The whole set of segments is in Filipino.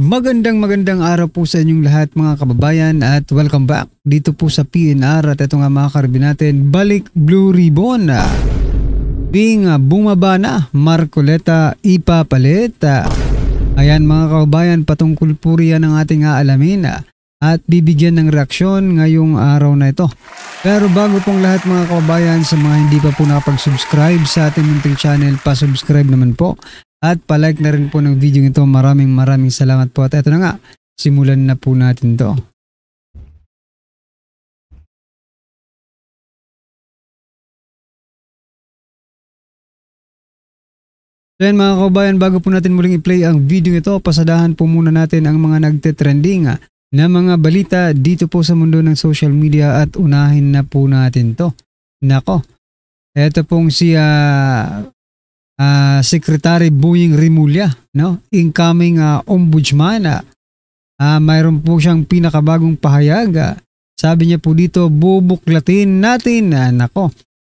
Magandang araw po sa inyong lahat mga kababayan at welcome back dito po sa PNR at ito nga mga karibin natin, balik Blue Ribbon. Bumaba na, Marcoleta ipapalit. Ayan mga kababayan, patungkol po riyan ang ating aalamin at bibigyan ng reaksyon ngayong araw na ito. Pero bago pong lahat mga kababayan, sa mga hindi pa po nakapag-subscribe sa ating munting channel, pa-subscribe naman po. At palike na rin po ng video ito. Maraming salamat po. At ito na nga, simulan na po natin to. Then mga kababayan, bago po natin muling i-play ang video ito, pasadahan po muna natin ang mga nagte-trending na mga balita dito po sa mundo ng social media at unahin na po natin to. Nako, ito pong si Secretary Boying Rimulya, no? Incoming ombudsman. Mayroon po siyang pinakabagong pahayag. Sabi niya po dito, bubuklatin natin,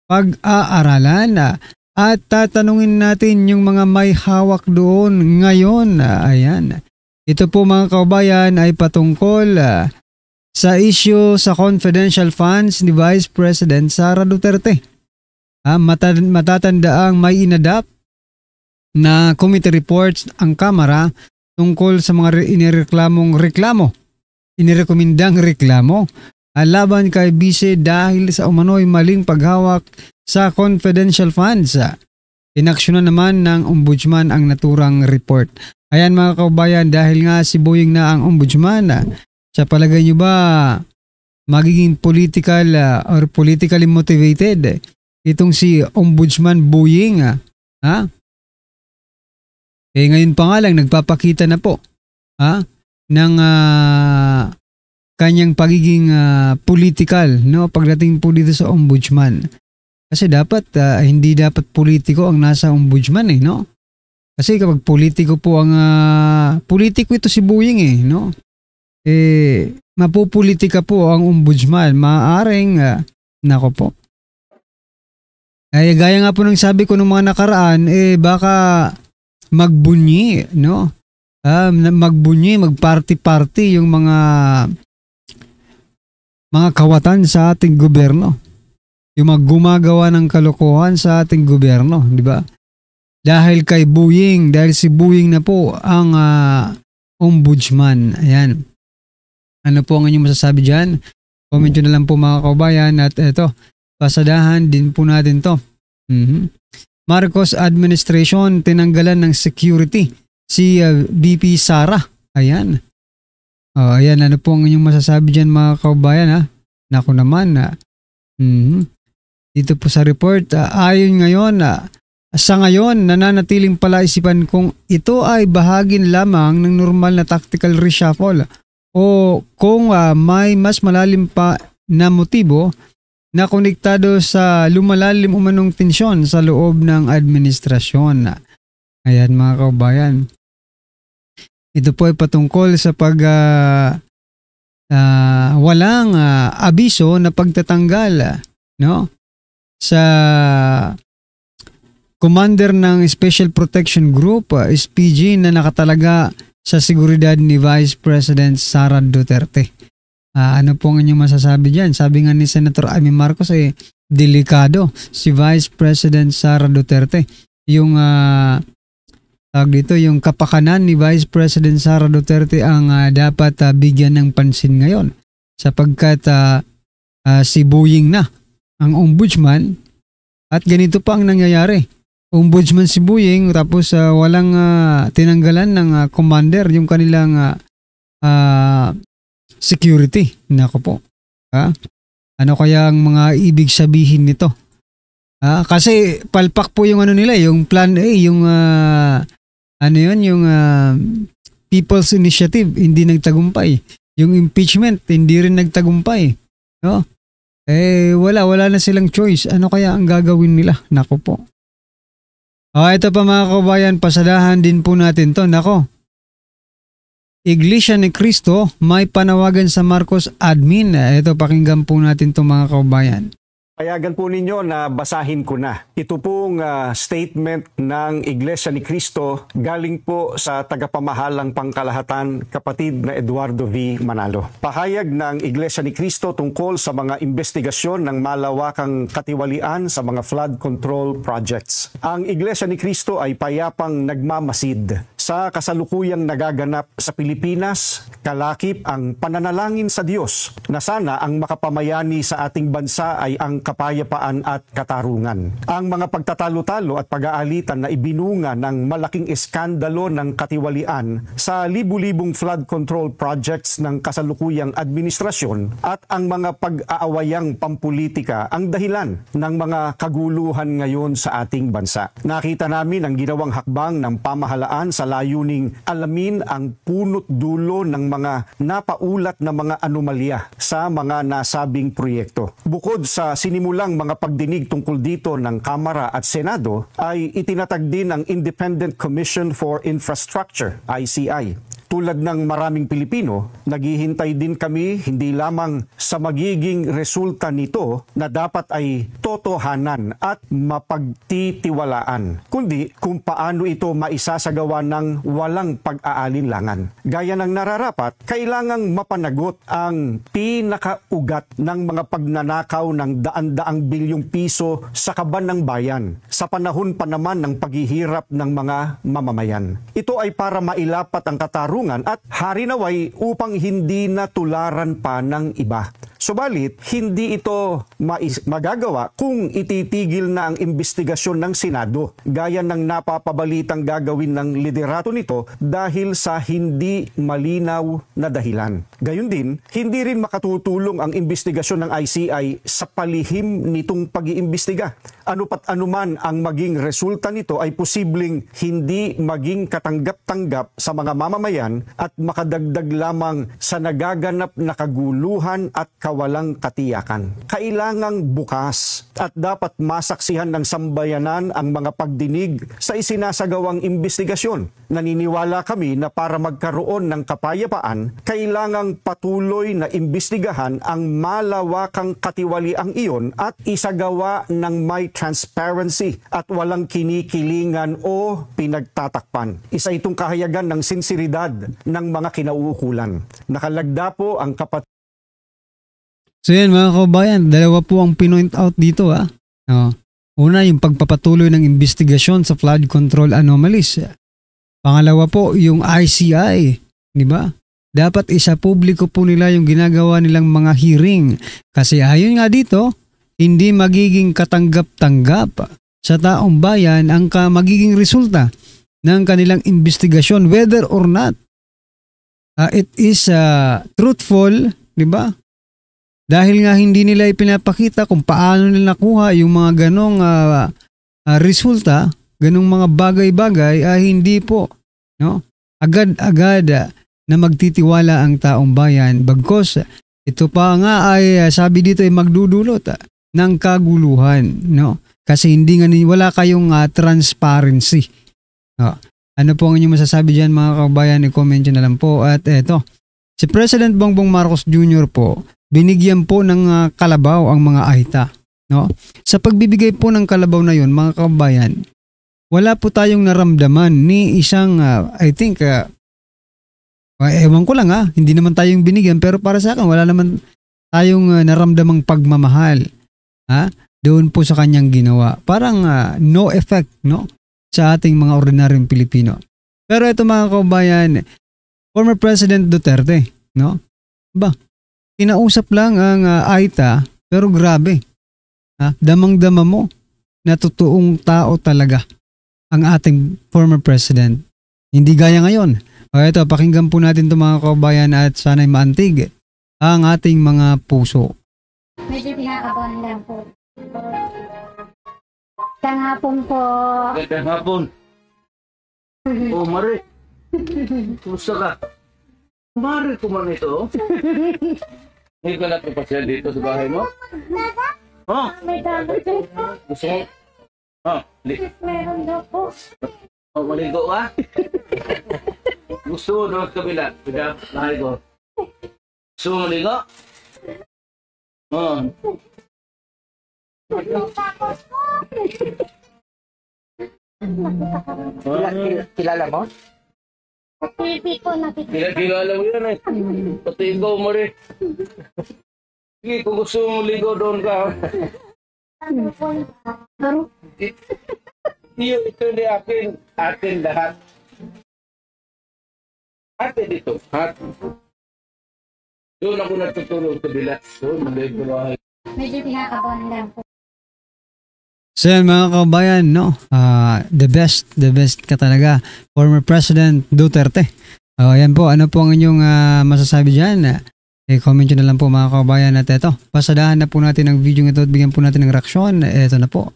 pag-aaralan at tatanungin natin yung mga may hawak doon ngayon. Ayan. Ito po mga kababayan ay patungkol sa issue sa confidential funds ni Vice President Sara Duterte. Matatandaang may inadapt na committee reports ang Kamara tungkol sa mga inirekomendang reklamo laban kay Vice dahil sa umano'y maling paghawak sa confidential funds. Inaksyonan naman ng ombudsman ang naturang report. Ayan mga kababayan, dahil nga si Boying na ang ombudsman, sa palagay nyo ba magiging political or politically motivated itong si ombudsman Boying? Ngayon pa nga lang nagpapakita na po ng kanyang pagiging political, no, pagdating po dito sa ombudsman. Kasi dapat hindi dapat politiko ang nasa ombudsman no? Kasi kapag politiko po ang politiko ito si Boying no? Mapupolitika po ang ombudsman, maaaring nako po. Ay gaya nga po ng sabi ko nung mga nakaraan, baka magbunyi, no? Magparty-party yung mga kawatan sa ating gobyerno. Yung gumagawa ng kalokohan sa ating gobyerno, di ba? Dahil kay Boying, dahil si Boying na po ang ombudsman. Ayan. Ano po ang inyong masasabi dyan? Comment nyo na lang po mga kababayan at eto, pasadahan din po natin to. Marcos administration tinanggalan ng security si VP Sara. Ayan. Ayan, ano po ang inyong masasabi dyan mga kababayan Naku naman Dito po sa report, ayon ngayon sa ngayon nananatiling palaisipan kung ito ay bahagi lamang ng normal na tactical reshuffle o kung may mas malalim pa na motibo na konektado sa lumalalim umanong tensyon sa loob ng administrasyon. Ayan mga kababayan. Ito po ay patungkol sa walang abiso na pagtatanggal no? Sa commander ng Special Protection Group, SPG, na nakatalaga sa seguridad ni Vice President Sara Duterte. Ano po ang inyong masasabi dyan? Sabi nga ni Senator Amy Marcos delikado si Vice President Sara Duterte. Yung yung kapakanan ni Vice President Sara Duterte ang dapat bigyan ng pansin ngayon sapagkat si Boying na ang ombudsman at ganito pa ang nangyayari. Ombudsman si Boying tapos walang tinanggalan ng commander yung kanilang security. Nako po. Ano kaya ang mga ibig sabihin nito? Kasi palpak po yung nila, yung plan A, yung yung People's Initiative hindi nagtagumpay. Yung impeachment hindi rin nagtagumpay. No? Wala na silang choice. Ano kaya ang gagawin nila? Nako po. Ito pa mga kababayan, pasadahan din po natin to. Nako. Iglesia ni Cristo may panawagan sa Marcos admin. Ito, pakinggan po natin to mga kababayan. Payagan po ninyo na basahin ko na. Ito pong statement ng Iglesia ni Cristo galing po sa tagapamahalang pangkalahatan kapatid na Eduardo V. Manalo. Pahayag ng Iglesia ni Cristo tungkol sa mga investigasyon ng malawakang katiwalian sa mga flood control projects. Ang Iglesia ni Cristo ay payapang nagmamasid sa kasalukuyang nagaganap sa Pilipinas, kalakip ang pananalangin sa Diyos na sana ang makapamayani sa ating bansa ay ang kapayapaan at katarungan. Ang mga pagtatalo-talo at pag-aalitan na ibinunga ng malaking eskandalo ng katiwalian sa libu-libong flood control projects ng kasalukuyang administrasyon at ang mga pag-aawayang pampulitika ang dahilan ng mga kaguluhan ngayon sa ating bansa. Nakita namin ang ginawang hakbang ng pamahalaan sa layuning alamin ang punot dulo ng mga napaulat na mga anomalya sa mga nasabing proyekto. Bukod sa sinimulang mga pagdinig tungkol dito ng Kamara at Senado, ay itinatag din ang Independent Commission for Infrastructure, ICI. Tulad ng maraming Pilipino, naghihintay din kami hindi lamang sa magiging resulta nito na dapat ay totohanan at mapagtitiwalaan, kundi kung paano ito maisasagawa ng walang pag-aalinlangan. Gaya ng nararapat, kailangang mapanagot ang pinakaugat ng mga pagnanakaw ng daan-daang bilyong piso sa kaban ng bayan sa panahon pa naman ng paghihirap ng mga mamamayan. Ito ay para mailapat ang katarungan at harinaway upang hindi na tularan pa ng iba. Subalit, hindi ito magagawa kung ititigil na ang investigasyon ng Senado, gaya ng napapabalitang gagawin ng liderato nito dahil sa hindi malinaw na dahilan. Gayun din, hindi rin makatutulong ang investigasyon ng ICI sa palihim nitong pag-iimbestiga. Ano pat anuman ang maging resulta nito ay posibleng hindi maging katanggap-tanggap sa mga mamamayan at makadagdag lamang sa nagaganap na kaguluhan at kawalang katiyakan. Kailangang bukas at dapat masaksihan ng sambayanan ang mga pagdinig sa isinasagawang investigasyon. Naniniwala kami na para magkaroon ng kapayapaan, kailangang patuloy na imbestigahan ang malawakang katiwaliang iyon at isagawa ng may transparency at walang kinikilingan o pinagtatakpan. Isa itong kahayagan ng sinseridad ng mga kinauukulan. Nakalagda po ang kapatid. So yan mga kabayan, dalawa po ang pinoint out dito Una, yung pagpapatuloy ng investigasyon sa flood control anomalies. Pangalawa po, yung ICI, di ba? Dapat isa publiko po nila yung ginagawa nilang mga hearing. Kasi ayon nga dito, hindi magiging katanggap-tanggap sa taong bayan ang magiging resulta ng kanilang investigasyon, whether or not it is truthful, di ba? Dahil nga hindi nila ipinapakita kung paano nila nakuha yung mga ganong resulta, ganong mga bagay-bagay, hindi po agad-agad na magtitiwala ang taong bayan. Bagkos, ito pa nga ay sabi dito ay magdudulot ng kaguluhan. Kasi hindi nga wala kayong transparency. Ano po ang inyong masasabi dyan mga kabayan? I-comment nyo na lang po. At eto, si President Bongbong Marcos Jr. po, binigyan po ng kalabaw ang mga AITA. Sa pagbibigay po ng kalabaw na yon mga kabayan, wala po tayong naramdaman ni isang, I think, ewan ko lang hindi naman tayong binigyan, pero para sa akin, wala naman tayong naramdamang pagmamahal doon po sa kanyang ginawa. Parang no effect sa ating mga ordinaryong Pilipino. Pero ito mga kabayan, former President Duterte, kinausap lang ang AITA, pero grabe. Damang-dama mo na totoong tao talaga ang ating former president. Hindi gaya ngayon. Ito, pakinggan po natin ito mga kabayan at sana'y maantig ang ating mga puso. Medyo pinakabahan lang po. Tanghapon po. Tanghapon. Oh, Mari. Kumusta ka? Mari ko man ito. Hindi ka nagpapasyal dito sa bahay mo? Oh? May gamit po. Gusto mo? Oh, Meron daw po. oh, maligo ka? Gusto mo doon sa kabila? Pwede, bahay ko. Gusto mo maligo? Oh. Nakita ka rin. Kilala mo? Sa TV po nakikita. Kilala mo yan eh. Pati ikaw mo rin. Sige, kung gusto mo ligo doon ka. Ano po ba? Ito hindi akin. Atin lahat. Atin dito. Doon ako natutulog sa bilat. Doon, maliit ko bahay. Medyo pinakabahan lang po. So yan mga kabayan, no? The best ka talaga. Former President Duterte. Yan po, ano po ang inyong masasabi dyan? Comment nyo na lang po mga kabayan at eto. Pasadahan na po natin ang video ito at bigyan po natin ng reaksyon. Eto na po.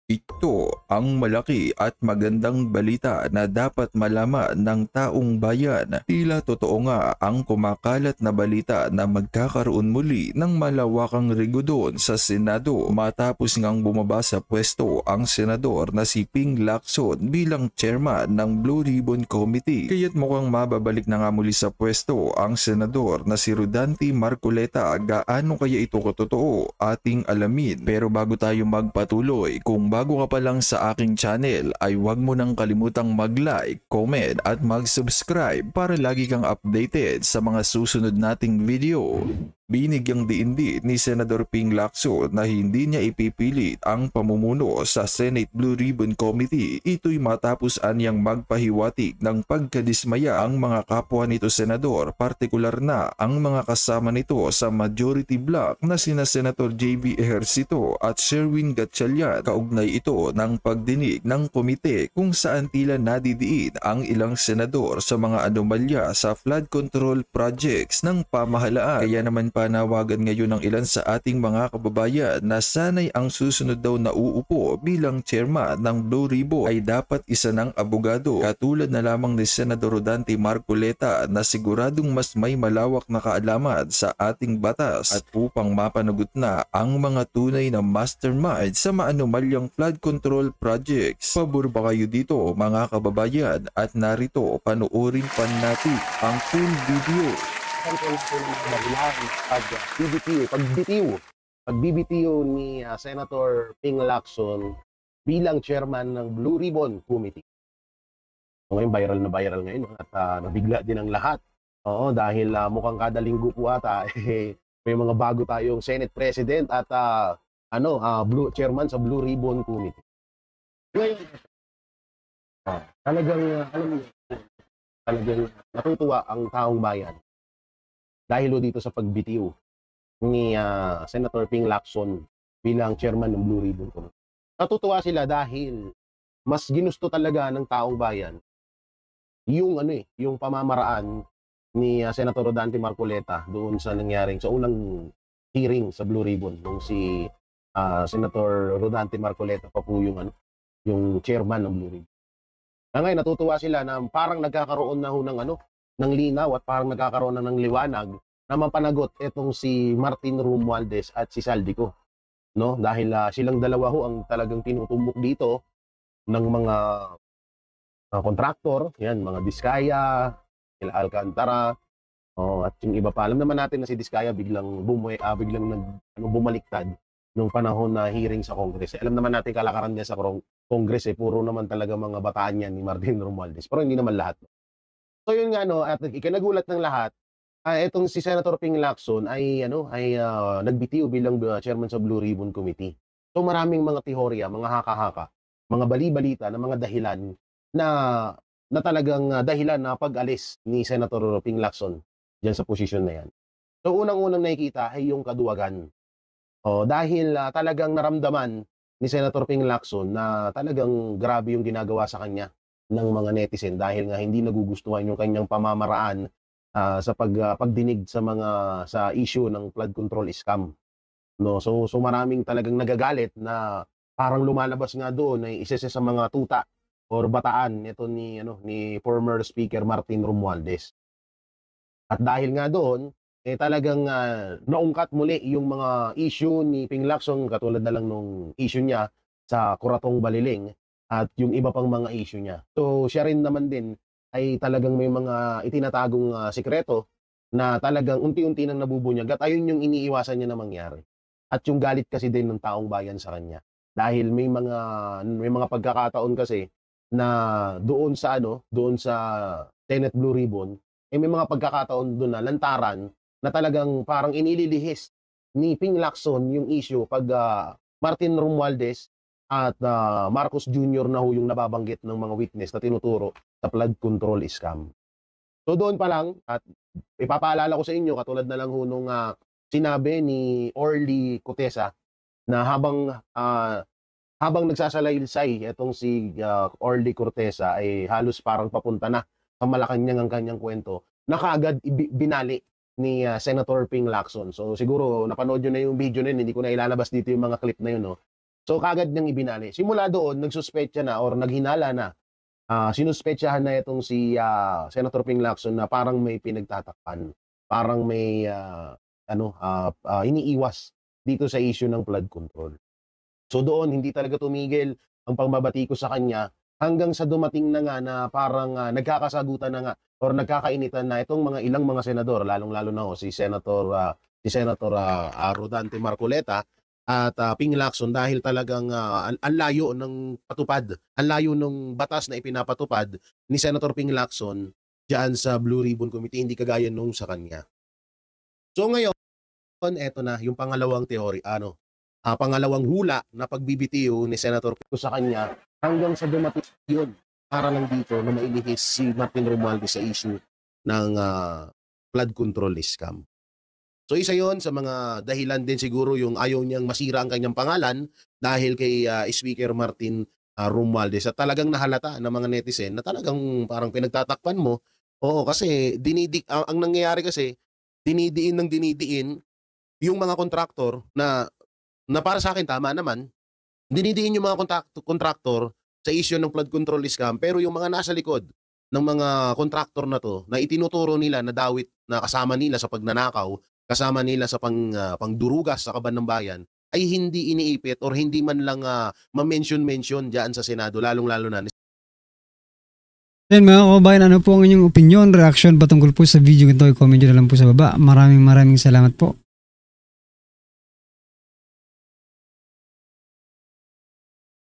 Ito ang malaki at magandang balita na dapat malaman ng taong bayan. Tila totoo nga ang kumakalat na balita na magkakaroon muli ng malawakang regodon sa Senado matapos ngang bumaba sa pwesto ang senador na si Ping Lacson bilang chairman ng Blue Ribbon Committee. Kaya't mukhang mababalik na nga muli sa pwesto ang senador na si Rodante Marcoleta. Gaano kaya ito katotoo? Ating alamin. Pero bago tayo magpatuloy, kung bago ka pa lang sa aking channel ay huwag mo nang kalimutang mag-like, comment at mag-subscribe para lagi kang updated sa mga susunod nating video. Binigyang diin din ni Senador Ping Lacson na hindi niya ipipilit ang pamumuno sa Senate Blue Ribbon Committee. Ito'y matapos anyang magpahiwatig ng pagkadismaya ang mga kapwa nito senador, partikular na ang mga kasama nito sa majority bloc na sina Senator JB Ejercito at Sherwin Gatchalian. Kaugnay ito ng pagdinig ng komite kung saan tila nadidiin ang ilang senador sa mga anomalya sa flood control projects ng pamahalaan. Kaya naman panawagan ngayon ng ilan sa ating mga kababayan na sanay ang susunod daw na uupo bilang chairman ng Blue Ribbon ay dapat isa ng abogado katulad na lamang ni Senador Rodante Marcoleta na siguradong mas may malawak na kaalaman sa ating batas at upang mapanagot na ang mga tunay na mastermind sa maanomalyang flood control projects. Pabor ba kayo dito mga kababayan? At narito panoorin pa natin ang full video. Pagbibitiw ni Senator Ping Lacson bilang chairman ng Blue Ribbon Committee. So, ngayon viral ngayon at nabigla din ang lahat. Oo, dahil mukhang kada linggo po ata may mga bago tayong Senate President at chairman sa Blue Ribbon Committee. Ngayon, talagang natutuwa ang taong bayan dahil dito sa pagbitiw ni Senator Ping Lacson bilang chairman ng Blue Ribbon Committee. Natutuwa sila dahil mas ginusto talaga ng taong bayan yung pamamaraan ni Senator Rodante Marcoleta doon sa nangyaring sa unang hearing sa Blue Ribbon nung si Senator Rodante Marcoleta pa po yung chairman ng Blue Ribbon. Ngayon natutuwa sila na parang nagkakaroon na ho ng linaw at parang nagkakaroon na ng liwanag na mapanagot itong si Martin Romualdez at si Saldico, no? Dahil silang dalawa ho ang talagang tinutumbok dito ng mga kontraktor, yan, mga Diskaya, sila Alcantara, at yung iba pa. Alam naman natin na si Diskaya biglang bumaliktad nung panahon na hearing sa Congress. Alam naman natin kalakaran niya sa Congress, puro naman talaga mga bataan yan ni Martin Romualdez, pero hindi naman lahat. So yun nga, at ikinagulat ng lahat, itong si Senator Ping Lacson ay nagbitiw bilang chairman sa Blue Ribbon Committee. So maraming mga teorya, mga haka-haka, mga bali-balita na mga dahilan na talagang dahilan na pag-alis ni Senator Ping Lacson diyan sa posisyon na yan. So unang-unang nakikita ay yung kaduwagan. Dahil talagang naramdaman ni Senator Ping Lacson na talagang grabe yung ginagawa sa kanya ng mga netizen dahil nga hindi nagugustuhan yung kanyang pamamaraan sa pagdinig sa issue ng flood control scam, no? So maraming talagang nagagalit na parang lumalabas nga doon ay isa sa mga tuta or bataan nito ni former Speaker Martin Romualdez. At dahil nga doon talagang naungkat muli yung mga issue ni Ping Lacson, katulad na lang nung issue niya sa Kuratong Baliling at yung iba pang mga issue niya. So siya rin naman din ay talagang may mga itinatagong sikreto na talagang unti-unti nang nabubunyag at ayun yung iniiwasan niya na mangyari. At yung galit kasi din ng taong bayan sa kanya. Dahil may mga pagkakataon kasi na doon sa Tenet Blue Ribbon, may mga pagkakataon doon na lantaran na talagang parang inililihis ni Ping Lacson yung issue pag Martin Romualdez at Marcos Jr. na yung nababanggit ng mga witness na tinuturo sa flood control scam. So doon pa lang, at ipapaalala ko sa inyo, katulad na lang nung sinabi ni Orly Cotesa na habang nagsasalaysay itong si Orly Cotesa ay halos parang papunta na sa Malacanang ang kanyang kwento, na kaagad binali ni Senator Ping Lacson. So siguro napanood nyo na yung video na yun, hindi ko na ilalabas dito yung mga clip na yun. No? So kaagad niyang ibinali. Simula doon, nagsuspetsa na or naghinala na, sinuspetsahan na itong si Senator Ping Lacson na parang may pinagtatakpan, parang may iniiwas dito sa issue ng flood control. So doon, hindi talaga tumigil ang pagbabati ko sa kanya hanggang sa dumating na nga na parang nagkakasagutan na nga or nagkakainitan na itong ilang mga senador, lalong-lalo na si Senator Rodante Marcoleta at Ping Lacson, dahil talagang ang layo ng patupad, ang layo ng batas na ipinapatupad ni Senator Ping Lacson diyan sa Blue Ribbon Committee, hindi kagaya nung sa kanya. So ngayon, eto na yung pangalawang teorya, pangalawang hula na pagbibitiw ni Senator Pico sa kanya hanggang sa dumating yun para lang dito na mailihis si Martin Romualdez sa issue ng flood control scam. So isa yon sa mga dahilan din siguro yung ayaw niyang masira ang kanyang pangalan dahil kay Speaker Martin Romualdez, at talagang nahalata ng mga netizen na talagang parang pinagtatakpan mo. Oo, kasi ang nangyayari kasi dinidiin yung mga kontraktor na para sa akin tama naman, dinidiin yung mga kontraktor sa issue ng flood control scam, pero yung mga nasa likod ng mga kontraktor na to na itinuturo nila na dawit na kasama nila sa pagnanakaw, kasama nila sa pangdurugas sa kaban ng bayan, ay hindi iniipit or hindi man lang ma-mention dyan sa Senado, lalong-lalo na. Then mga kababayan, ano po ang inyong opinion, reaction patungkol po sa video ito? I-comment nyo na lang po sa baba. Maraming salamat po.